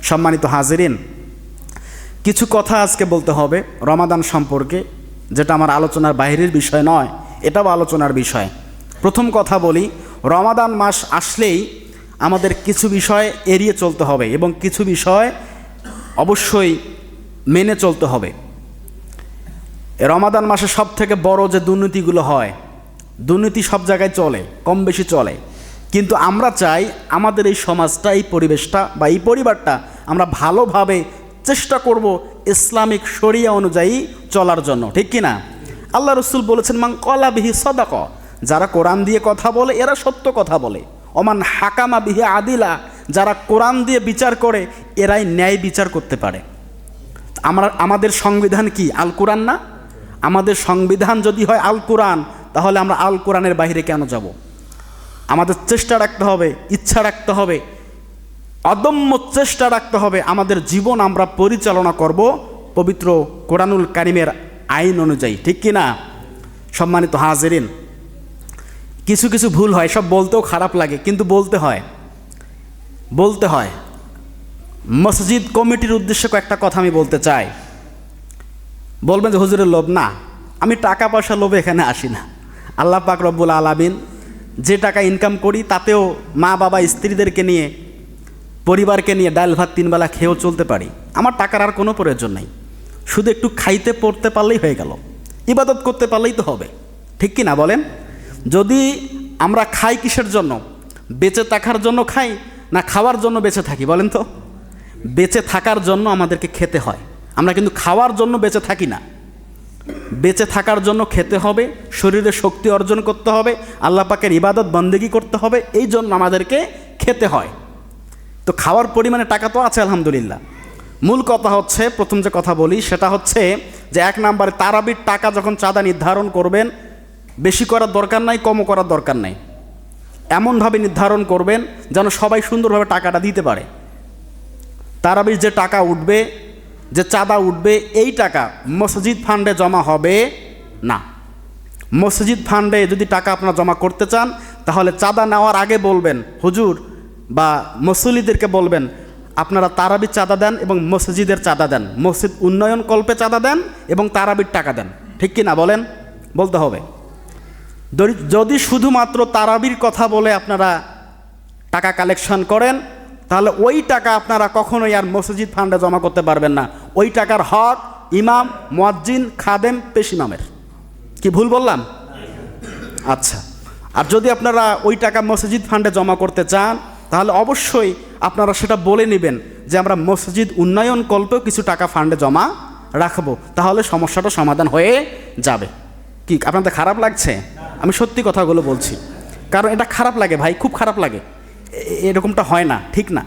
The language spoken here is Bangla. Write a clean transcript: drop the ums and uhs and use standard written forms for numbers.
সম্মানিত হাজিরিন, কিছু কথা আজকে বলতে হবে রমাদান সম্পর্কে, যেটা আমার আলোচনার বাইরের বিষয় নয়, এটাও আলোচনার বিষয়। প্রথম কথা বলি, রমাদান মাস আসলেই আমাদের কিছু বিষয় এড়িয়ে চলতে হবে এবং কিছু বিষয় অবশ্যই মেনে চলতে হবে। রমাদান মাসে সব থেকে বড় যে দুর্নীতিগুলো হয়, দুর্নীতি সব জায়গায় চলে, কম বেশি চলে, কিন্তু আমরা চাই আমাদের এই সমাজটা, এই পরিবেশটা বা এই পরিবারটা আমরা ভালোভাবে চেষ্টা করব ইসলামিক শরিয়া অনুযায়ী চলার জন্য, ঠিক কি না? আল্লাহ রসুল বলেছেন, মান কলা বিহি সদাক, যারা কোরআন দিয়ে কথা বলে এরা সত্য কথা বলে। ওমান হাকামা বিহি আদিলা, যারা কোরআন দিয়ে বিচার করে এরাই ন্যায় বিচার করতে পারে। আমাদের সংবিধান কি আল কোরআন না? আমাদের সংবিধান যদি হয় আল কোরআন, তাহলে আমরা আল কোরআনের বাইরে কেন যাব? আমাদের চেষ্টা রাখতে হবে, ইচ্ছা রাখতে হবে, অদম্য চেষ্টা রাখতে হবে, আমাদের জীবন আমরা পরিচালনা করব পবিত্র কোরআনুল কারিমের আইন অনুযায়ী, ঠিক কি না? সম্মানিত হাজিরিন, কিছু কিছু ভুল হয়, সব বলতেও খারাপ লাগে, কিন্তু বলতে হয়। মসজিদ কমিটির উদ্দেশ্যে কয়েকটা কথা আমি বলতে চাই। বলবেন যে হুজুরের লোভ, না, আমি টাকা পয়সা লোভে এখানে আসি না। আল্লাহ পাক রব্বুল আলামিন যে টাকা ইনকাম করি তাতেও মা বাবা স্ত্রীদেরকে নিয়ে, পরিবারকে নিয়ে ডাল ভাত 3 বেলা খেয়েও চলতে পারি। আমার টাকার আর কোনো প্রয়োজন নাই, শুধু একটু খাইতে পড়তে পারলেই হয়ে গেল, ইবাদত করতে পারলেই তো হবে, ঠিক কি না বলেন? যদি আমরা খাই কিসের জন্য? বেঁচে থাকার জন্য খাই না খাওয়ার জন্য বেঁচে থাকি বলেন তো? বেঁচে থাকার জন্য আমাদেরকে খেতে হয়, আমরা কিন্তু খাওয়ার জন্য বেঁচে থাকি না। বেঁচে থাকার জন্য খেতে হবে, শরীরে শক্তি অর্জন করতে হবে, আল্লাহ পাকের ইবাদত বন্দেগী করতে হবে, এই জন্য আমাদেরকে খেতে হয়। তো খাওয়ার পরিমাণে টাকা তো আছে আলহামদুলিল্লাহ। মূল কথা হচ্ছে, প্রথম যে কথা বলি সেটা হচ্ছে যে 1 নম্বরে তারাবির টাকা যখন চাঁদা নির্ধারণ করবেন, বেশি করার দরকার নাই, কমও করার দরকার নাই, এমনভাবে নির্ধারণ করবেন যেন সবাই সুন্দরভাবে টাকাটা দিতে পারে। তারাবির যে টাকা উঠবে, যে চাঁদা উঠবে, এই টাকা মসজিদ ফান্ডে জমা হবে না। মসজিদ ফান্ডে যদি টাকা আপনারা জমা করতে চান, তাহলে চাঁদা নেওয়ার আগে বলবেন, হুজুর বা মুসল্লিদেরকে বলবেন, আপনারা তারাবির চাঁদা দেন এবং মসজিদের চাঁদা দেন, মসজিদ উন্নয়ন কল্পে চাঁদা দেন এবং তারাবির টাকা দেন, ঠিক কি না বলেন? বলতে হবে। যদি শুধুমাত্র তারাবির কথা বলে আপনারা টাকা কালেকশন করেন, তাহলে ওই টাকা আপনারা কখনোই আর মসজিদ ফান্ডে জমা করতে পারবেন না। ওই টাকার হক ইমাম, মুয়াজ্জিন, খাদেম, পেশ ইমামের। কি ভুল বললাম? আচ্ছা, আর যদি আপনারা ওই টাকা মসজিদ ফান্ডে জমা করতে চান, তাহলে অবশ্যই আপনারা সেটা বলে নেবেন যে আমরা মসজিদ উন্নয়ন কল্পেও কিছু টাকা ফান্ডে জমা রাখবো, তাহলে সমস্যাটা সমাধান হয়ে যাবে। কি আপনাদের খারাপ লাগছে? আমি সত্যি কথাগুলো বলছি, কারণ এটা খারাপ লাগে ভাই, খুব খারাপ লাগে, এরকমটা হয় না, ঠিক না।